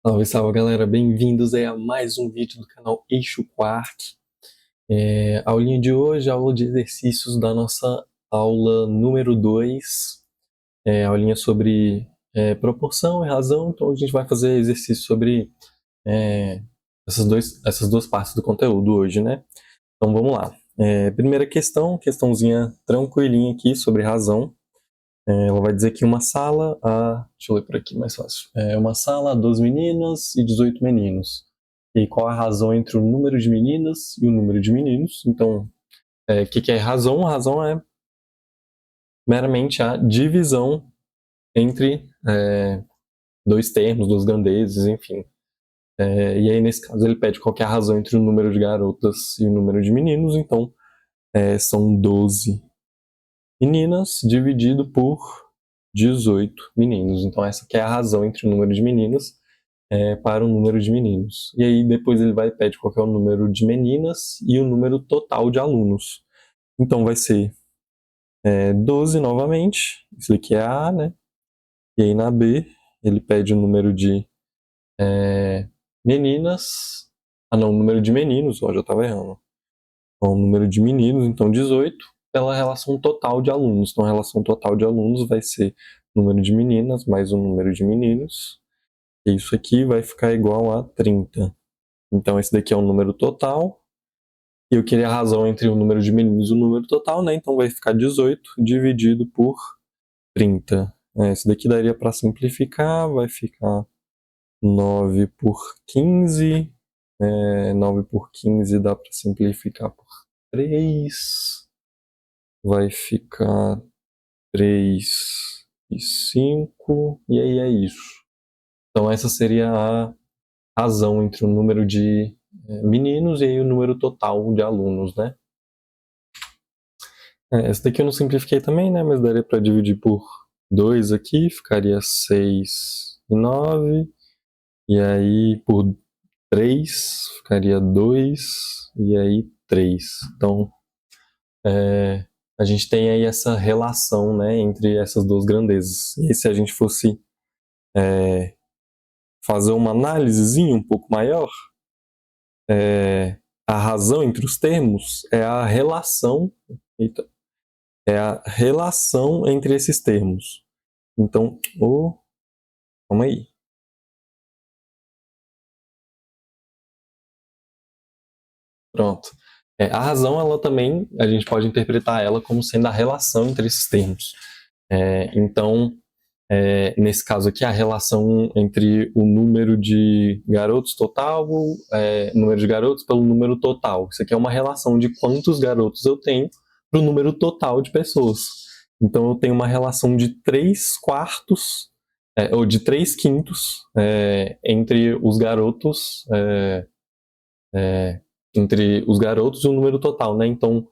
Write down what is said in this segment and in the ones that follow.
Salve, salve galera, bem-vindos aí a mais um vídeo do canal Eixo Quark. A aulinha de hoje, a aula de exercícios da nossa aula número 2, aulinha sobre proporção e razão, então a gente vai fazer exercício sobre essas duas partes do conteúdo hoje, né? Então vamos lá. Primeira questãozinha tranquilinha aqui sobre razão. Ela vai dizer que uma sala, deixa eu ler por aqui mais fácil. Uma sala, 12 meninas e 18 meninos. E qual a razão entre o número de meninas e o número de meninos? Então, o que é razão? Razão é meramente a divisão entre dois termos, duas grandezas, enfim. E aí, nesse caso, ele pede qual é a razão entre o número de garotas e o número de meninos. Então, são 12 meninas dividido por 18 meninos. Então essa que é a razão entre o número de meninas para o número de meninos. E aí depois ele vai e pede qual é o número de meninas e o número total de alunos. Então vai ser 12 novamente, isso aqui é a A, né? E aí na B ele pede o número de meninas, o número de meninos, já estava errando. Então, o número de meninos, então 18, pela relação total de alunos. Então, a relação total de alunos vai ser número de meninas mais o número de meninos. E isso aqui vai ficar igual a 30. Então, esse daqui é o número total. E eu queria a razão entre o número de meninos e o número total, né? Então, vai ficar 18 dividido por 30. Esse daqui daria para simplificar, vai ficar 9 por 15. 9 por 15 dá para simplificar por 3. Vai ficar 3 e 5, e aí é isso. Então essa seria a razão entre o número de meninos e aí o número total de alunos, né? Essa daqui eu não simplifiquei também, né? Mas daria para dividir por 2 aqui, ficaria 6 e 9. E aí por 3 ficaria 2, e aí 3. Então a gente tem aí essa relação, né, entre essas duas grandezas. E se a gente fosse fazer uma análisezinha um pouco maior, a razão entre os termos é a relação, entre esses termos. Então, calma aí. Pronto. A razão, ela também, a gente pode interpretar ela como sendo a relação entre esses termos. Então, nesse caso aqui, a relação entre o número de garotos total, número de garotos pelo número total. Isso aqui é uma relação de quantos garotos eu tenho para o número total de pessoas. Então, eu tenho uma relação de 3 quartos, ou de 3 quintos, entre os garotos, e o número total, né? Então,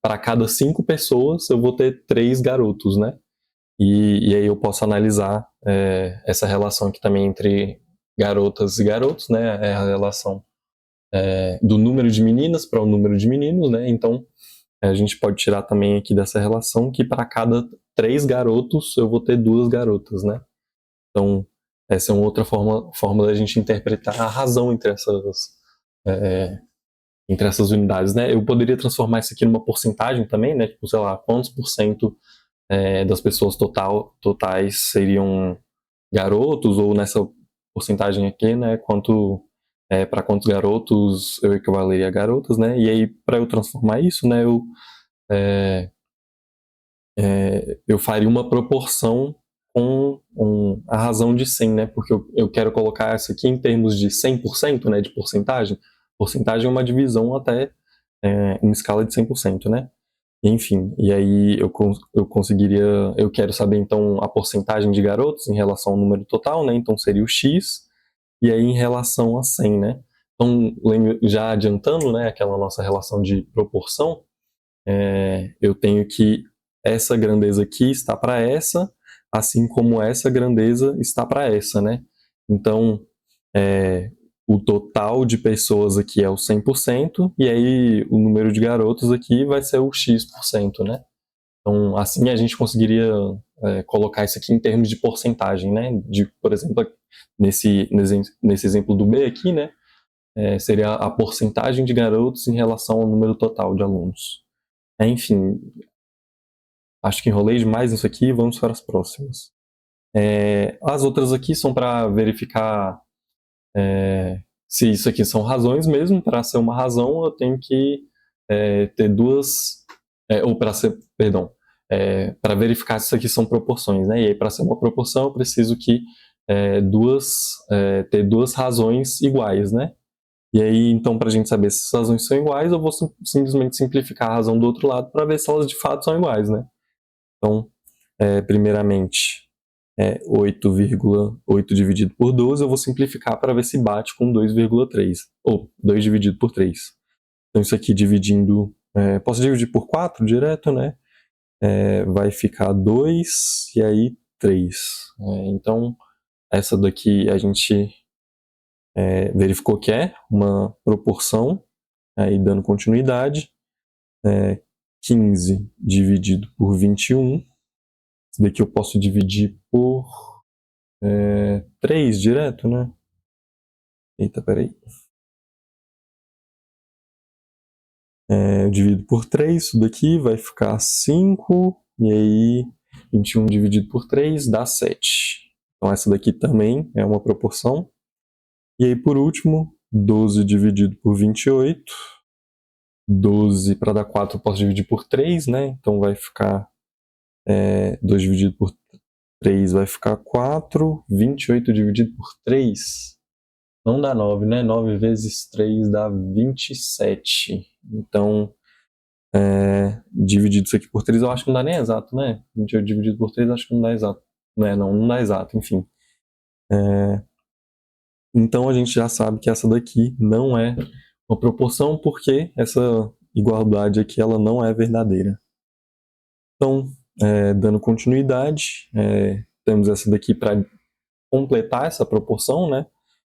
para cada 5 pessoas, eu vou ter 3 garotos, né? E aí eu posso analisar essa relação aqui também entre garotas e garotos, né? É a relação do número de meninas para o número de meninos, né? Então a gente pode tirar também aqui dessa relação que para cada 3 garotos eu vou ter 2 garotas, né? Então essa é uma outra forma da gente interpretar a razão entre essas unidades, né? Eu poderia transformar isso aqui numa porcentagem também, né? Tipo, sei lá, quantos por cento das pessoas totais seriam garotos, ou nessa porcentagem aqui, né, para quantos garotos eu equivaleria a garotas, né, e aí para eu transformar isso, né, eu faria uma proporção com a razão de 100, né, porque eu quero colocar isso aqui em termos de 100%, né, de porcentagem. Porcentagem é uma divisão até em escala de 100%, né. Enfim, e aí eu conseguiria, eu quero saber então a porcentagem de garotos em relação ao número total, né? Então seria o X, e aí em relação a 100, né? Então, já adiantando, né, aquela nossa relação de proporção, eu tenho que essa grandeza aqui está para essa, assim como essa grandeza está para essa, né? Então, o total de pessoas aqui é o 100%, e aí o número de garotos aqui vai ser o X%, né? Então, assim a gente conseguiria colocar isso aqui em termos de porcentagem, né? De, por exemplo, nesse exemplo do B aqui, né? Seria a porcentagem de garotos em relação ao número total de alunos. Enfim, acho que enrolei demais nisso aqui, vamos para as próximas. As outras aqui são para verificar se isso aqui são razões mesmo. Para ser uma razão, eu tenho que ter duas, ou para ser, perdão, para verificar se isso aqui são proporções, né? E aí, para ser uma proporção, eu preciso que ter duas razões iguais, né? E aí, então, para a gente saber se essas razões são iguais, eu vou simplesmente simplificar a razão do outro lado para ver se elas de fato são iguais, né? Então, primeiramente, 8,8 dividido por 12, eu vou simplificar para ver se bate com 2,3, ou 2 dividido por 3. Então, isso aqui dividindo, posso dividir por 4 direto, né? Vai ficar 2 e aí 3. Então, essa daqui a gente verificou que é uma proporção, aí dando continuidade. 15 dividido por 21. Isso daqui eu posso dividir por 3 direto, né? Eita, peraí. Eu divido por 3, isso daqui vai ficar 5, e aí 21 dividido por 3 dá 7. Então essa daqui também é uma proporção. E aí por último, 12 dividido por 28. 12 para dar 4 eu posso dividir por 3, né? Então vai ficar 2 dividido por 3 vai ficar 4. 28 dividido por 3 não dá 9, né? 9 vezes 3 dá 27. Então, dividido isso aqui por 3, eu acho que não dá nem exato, né? 28 dividido por 3, acho que não dá exato. Não dá exato, enfim. Então, a gente já sabe que essa daqui não é uma proporção, porque essa igualdade aqui ela não é verdadeira. Então, dando continuidade, temos essa daqui para completar essa proporção, né?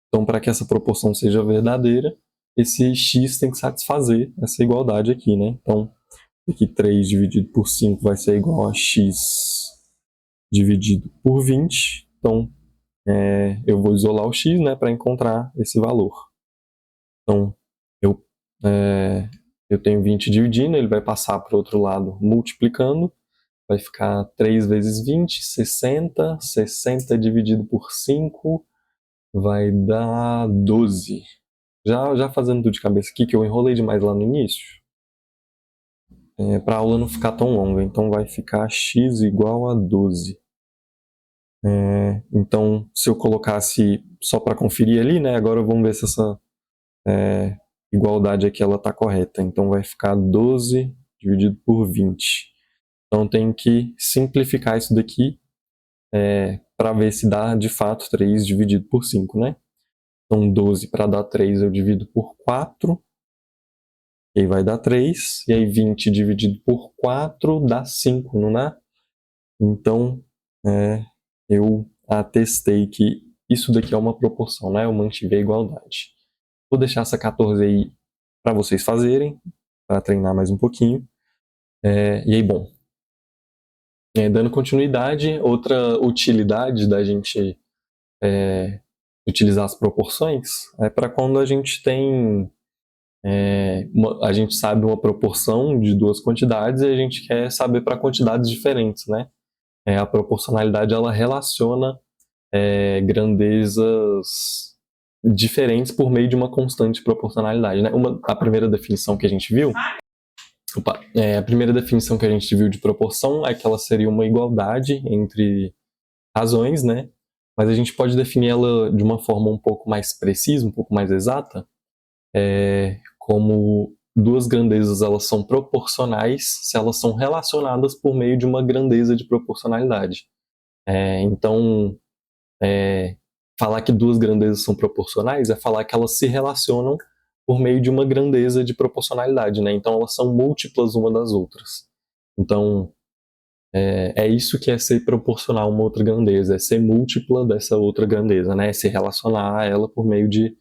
Então, para que essa proporção seja verdadeira, esse x tem que satisfazer essa igualdade aqui, né? Então, aqui 3 dividido por 5 vai ser igual a x dividido por 20. Então, eu vou isolar o x, né, para encontrar esse valor. Então, eu tenho 20 dividindo, ele vai passar para o outro lado multiplicando. Vai ficar 3 vezes 20, 60. 60 dividido por 5 vai dar 12. Já fazendo tudo de cabeça aqui, que eu enrolei demais lá no início, para a aula não ficar tão longa, então vai ficar x igual a 12. Então, se eu colocasse só para conferir ali, né, agora vamos ver se essa igualdade aqui ela está correta. Então vai ficar 12 dividido por 20. Então tem que simplificar isso daqui para ver se dá de fato 3 dividido por 5, né? Então 12 para dar 3 eu divido por 4, e aí vai dar 3, e aí 20 dividido por 4 dá 5, não dá? Então eu atestei que isso daqui é uma proporção, né? Eu mantive a igualdade. Vou deixar essa 14 aí para vocês fazerem, para treinar mais um pouquinho. E aí, bom, dando continuidade, outra utilidade da gente utilizar as proporções é para quando a gente tem a gente sabe uma proporção de duas quantidades e a gente quer saber para quantidades diferentes, né? A proporcionalidade ela relaciona grandezas diferentes por meio de uma constante proporcionalidade, né? A primeira definição que a gente viu, a primeira definição que a gente viu de proporção é que ela seria uma igualdade entre razões, né? Mas a gente pode definir ela de uma forma um pouco mais precisa, um pouco mais exata, como duas grandezas elas são proporcionais se elas são relacionadas por meio de uma grandeza de proporcionalidade. Então, falar que duas grandezas são proporcionais é falar que elas se relacionam por meio de uma grandeza de proporcionalidade, né? Então elas são múltiplas uma das outras. Então é isso que é ser proporcional a uma outra grandeza, é ser múltipla dessa outra grandeza, né? É se relacionar a ela por meio de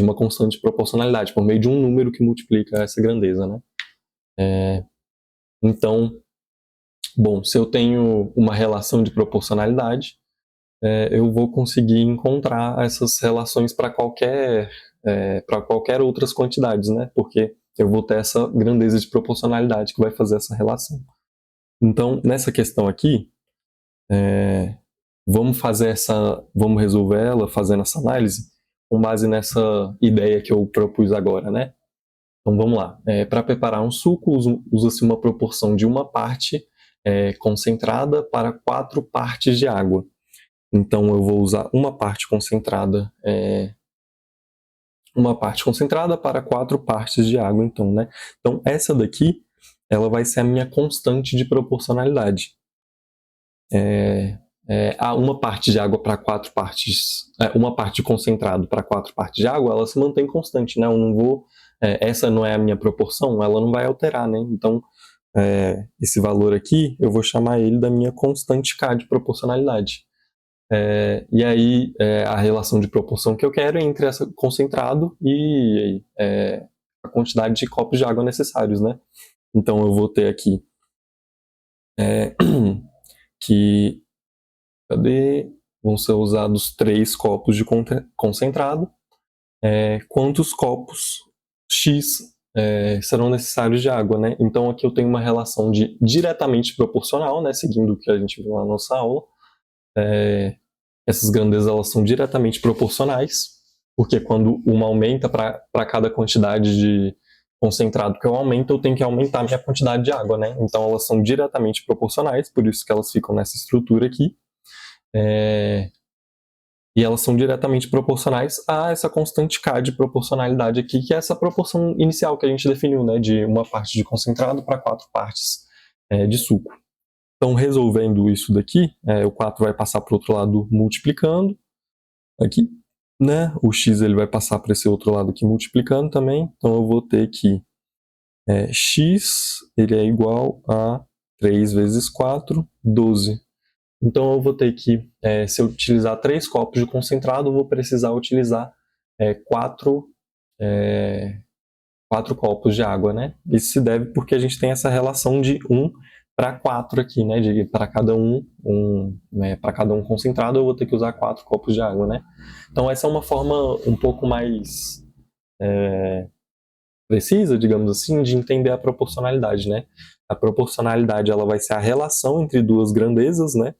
uma constante de proporcionalidade, por meio de um número que multiplica essa grandeza, né? Então Bom, se eu tenho uma relação de proporcionalidade, eu vou conseguir encontrar essas relações para qualquer outras quantidades, né? Porque eu vou ter essa grandeza de proporcionalidade que vai fazer essa relação. Então, nessa questão aqui, vamos resolver ela fazendo essa análise com base nessa ideia que eu propus agora, né? Então vamos lá. Para preparar um suco, usa-se uma proporção de uma parte concentrada para 4 partes de água. Então eu vou usar uma parte concentrada para 4 partes de água, então, né? Então essa daqui, ela vai ser a minha constante de proporcionalidade. Uma parte de água para 4 partes, uma parte concentrado para 4 partes de água, ela se mantém constante, né? Eu não vou, essa não é a minha proporção, ela não vai alterar, né? Então esse valor aqui, eu vou chamar ele da minha constante K de proporcionalidade. E aí, a relação de proporção que eu quero é entre essa concentrado e a quantidade de copos de água necessários, né? Então, eu vou ter aqui que vão ser usados 3 copos de concentrado. Quantos copos X serão necessários de água, né? Então, aqui eu tenho uma relação diretamente proporcional, né? Seguindo o que a gente viu na nossa aula. Essas grandezas elas são diretamente proporcionais, porque quando uma aumenta para cada quantidade de concentrado que eu aumento, eu tenho que aumentar a minha quantidade de água, né? Então elas são diretamente proporcionais, por isso que elas ficam nessa estrutura aqui. E elas são diretamente proporcionais a essa constante K de proporcionalidade aqui, que é essa proporção inicial que a gente definiu, né? De uma parte de concentrado para 4 partes de suco. Então, resolvendo isso daqui, o 4 vai passar para o outro lado multiplicando aqui, né? O x ele vai passar para esse outro lado aqui multiplicando também. Então, eu vou ter que x ele é igual a 3 vezes 4, 12. Então, eu vou ter que, se eu utilizar 3 copos de concentrado, eu vou precisar utilizar 4 copos de água, né? Isso se deve porque a gente tem essa relação de 1 para 4 aqui, né? Para cada para cada um concentrado, eu vou ter que usar 4 copos de água, né? Então essa é uma forma um pouco mais precisa, digamos assim, de entender a proporcionalidade, né? A proporcionalidade ela vai ser a relação entre duas grandezas, né?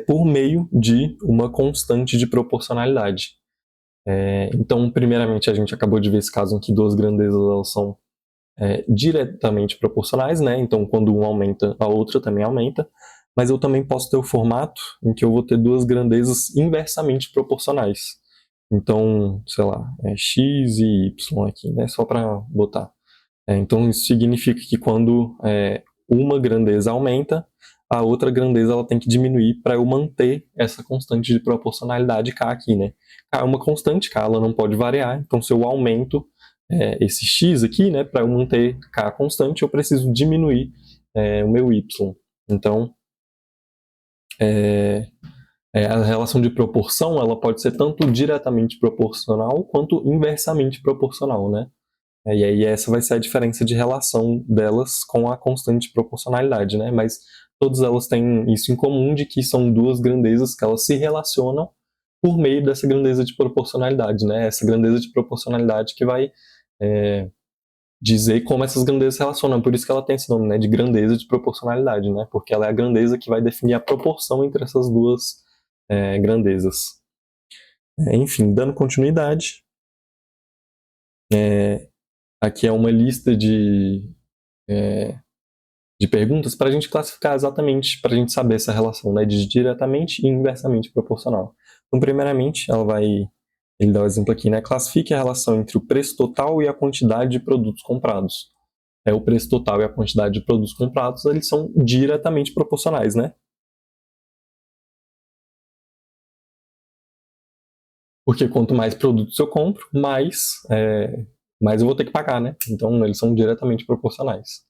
Por meio de uma constante de proporcionalidade. Então, primeiramente, a gente acabou de ver esse caso em que duas grandezas elas são diretamente proporcionais, né? Então, quando um aumenta, a outra também aumenta. Mas eu também posso ter o formato em que eu vou ter duas grandezas inversamente proporcionais. Então, sei lá, x e y aqui, né? Só para botar. Então, isso significa que quando uma grandeza aumenta, a outra grandeza ela tem que diminuir para eu manter essa constante de proporcionalidade K aqui, né? K é uma constante, K ela não pode variar. Então, se eu aumento esse x aqui, né, para eu manter K constante, eu preciso diminuir o meu y. Então, a relação de proporção ela pode ser tanto diretamente proporcional quanto inversamente proporcional, né? E aí essa vai ser a diferença de relação delas com a constante de proporcionalidade, né? Mas todas elas têm isso em comum, de que são duas grandezas que elas se relacionam por meio dessa grandeza de proporcionalidade, né? Essa grandeza de proporcionalidade que vai dizer como essas grandezas se relacionam. Por isso que ela tem esse nome, né? De grandeza de proporcionalidade, né? Porque ela é a grandeza que vai definir a proporção entre essas duas grandezas. Enfim, dando continuidade, aqui é uma lista de perguntas para a gente classificar exatamente, para a gente saber essa relação, né, de diretamente e inversamente proporcional. Então, primeiramente, ele dá o exemplo aqui, né, classifique a relação entre o preço total e a quantidade de produtos comprados. O preço total e a quantidade de produtos comprados, eles são diretamente proporcionais, né? Porque quanto mais produtos eu compro, mais eu vou ter que pagar, né? Então, eles são diretamente proporcionais.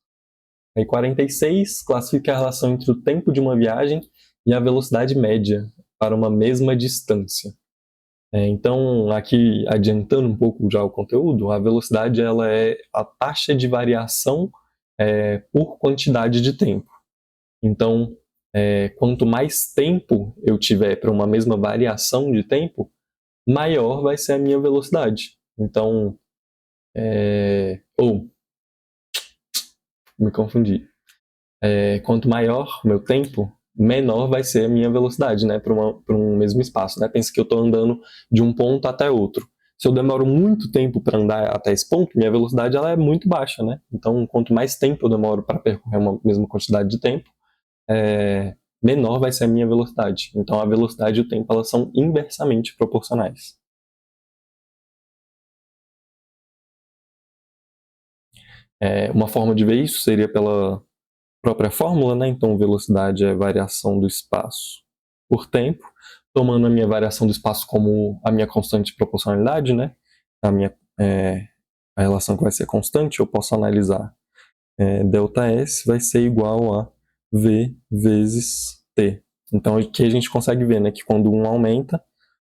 Aí 46 classifica a relação entre o tempo de uma viagem e a velocidade média para uma mesma distância. Então, aqui adiantando um pouco já o conteúdo, a velocidade ela é a taxa de variação por quantidade de tempo. Então, quanto mais tempo eu tiver para uma mesma variação de tempo, maior vai ser a minha velocidade. Então, me confundi. Quanto maior o meu tempo, menor vai ser a minha velocidade, né, para um mesmo espaço, né? Pensa que eu estou andando de um ponto até outro. Se eu demoro muito tempo para andar até esse ponto, minha velocidade ela é muito baixa, né? Então, quanto mais tempo eu demoro para percorrer uma mesma quantidade de tempo, menor vai ser a minha velocidade. Então, a velocidade e o tempo elas são inversamente proporcionais. Uma forma de ver isso seria pela própria fórmula, né? Então, velocidade é variação do espaço por tempo, tomando a minha variação do espaço como a minha constante de proporcionalidade, né? A relação que vai ser constante, eu posso analisar ΔS vai ser igual a V vezes T. Então, aqui a gente consegue ver, né, que quando um aumenta,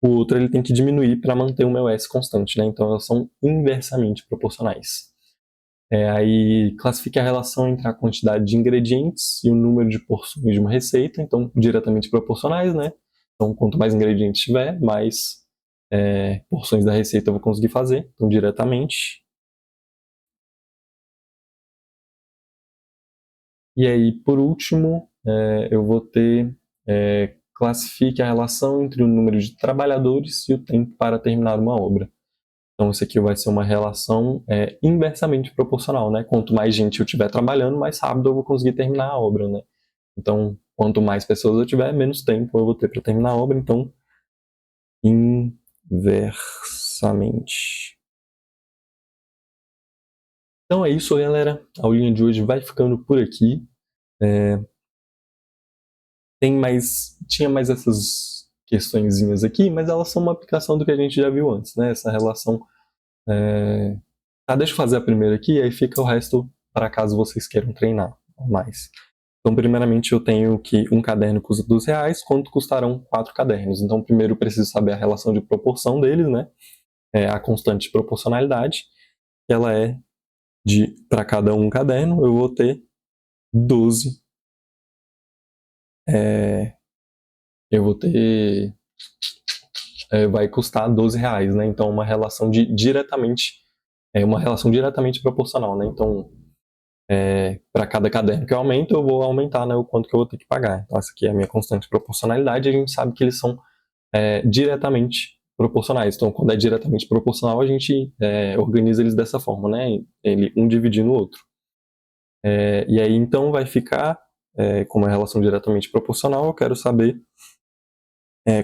o outro ele tem que diminuir para manter o meu S constante, né? Então, elas são inversamente proporcionais. Aí classifica a relação entre a quantidade de ingredientes e o número de porções de uma receita, então diretamente proporcionais, né? Então quanto mais ingredientes tiver, mais porções da receita eu vou conseguir fazer, então diretamente. E aí, por último, eu vou ter classifique a relação entre o número de trabalhadores e o tempo para terminar uma obra. Então, isso aqui vai ser uma relação inversamente proporcional, né? Quanto mais gente eu tiver trabalhando, mais rápido eu vou conseguir terminar a obra, né? Então, quanto mais pessoas eu tiver, menos tempo eu vou ter para terminar a obra. Então, inversamente. Então é isso, galera. A aulinha de hoje vai ficando por aqui. Tinha mais essas questõezinhas aqui, mas elas são uma aplicação do que a gente já viu antes, né? Essa relação. Deixa eu fazer a primeira aqui, aí fica o resto para caso vocês queiram treinar mais. Então, primeiramente, eu tenho que um caderno custa R$2, quanto custarão 4 cadernos? Então, primeiro eu preciso saber a relação de proporção deles, né? A constante de proporcionalidade, ela é para cada um caderno, eu vou ter 12. Eu vou ter. Vai custar R$12, né? Então, uma relação uma relação diretamente proporcional, né? Então, para cada caderno que eu aumento, eu vou aumentar, né, o quanto que eu vou ter que pagar. Então, essa aqui é a minha constante de proporcionalidade, e a gente sabe que eles são diretamente proporcionais. Então, quando é diretamente proporcional, a gente organiza eles dessa forma, né? Um dividindo o outro. E aí, então, vai ficar, como é relação diretamente proporcional, eu quero saber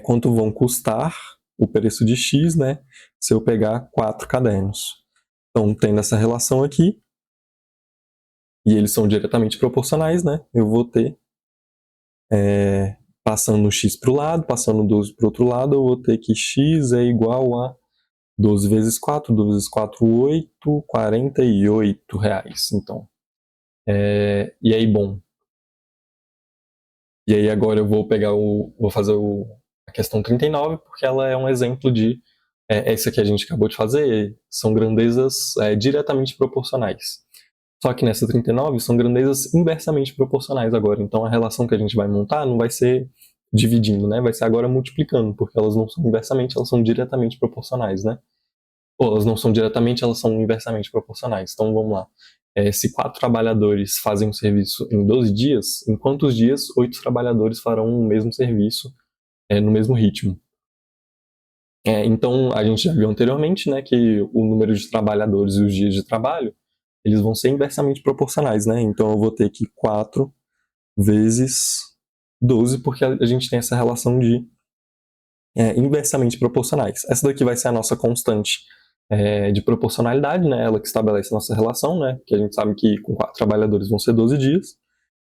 quanto vão custar o preço de X, né? Se eu pegar 4 cadernos. Então, tendo essa relação aqui, e eles são diretamente proporcionais, né? Eu vou ter, passando X para o lado, passando 12 para o outro lado, eu vou ter que X é igual a 12 vezes 4, 12 vezes 4, 8, R$48. Então, e aí, bom. E aí agora eu vou fazer a questão 39, porque ela é um exemplo de, essa que a gente acabou de fazer, são grandezas diretamente proporcionais. Só que nessa 39 são grandezas inversamente proporcionais agora. Então a relação que a gente vai montar não vai ser dividindo, né? Vai ser agora multiplicando, porque elas não são inversamente, elas são diretamente proporcionais, né? Ou elas não são diretamente, elas são inversamente proporcionais. Então vamos lá. Se 4 trabalhadores fazem um serviço em 12 dias, em quantos dias 8 trabalhadores farão o mesmo serviço no mesmo ritmo? Então a gente já viu anteriormente, né, que o número de trabalhadores e os dias de trabalho eles vão ser inversamente proporcionais, né? Então eu vou ter que 4 vezes 12, porque a gente tem essa relação de inversamente proporcionais. Essa daqui vai ser a nossa constante de proporcionalidade, né? Ela que estabelece a nossa relação, né? Que a gente sabe que com 4 trabalhadores vão ser 12 dias.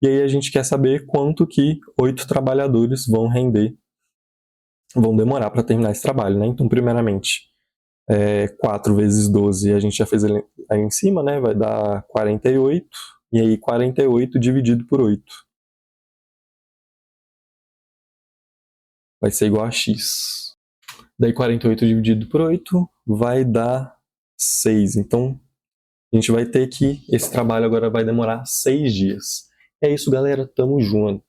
E aí a gente quer saber quanto que 8 trabalhadores vão demorar para terminar esse trabalho, né? Então, primeiramente, 4 vezes 12, a gente já fez aí em cima, né? Vai dar 48. E aí 48 dividido por 8 vai ser igual a x. Daí 48 dividido por 8 vai dar 6. Então, a gente vai ter que esse trabalho agora vai demorar 6 dias. É isso, galera. Tamo junto.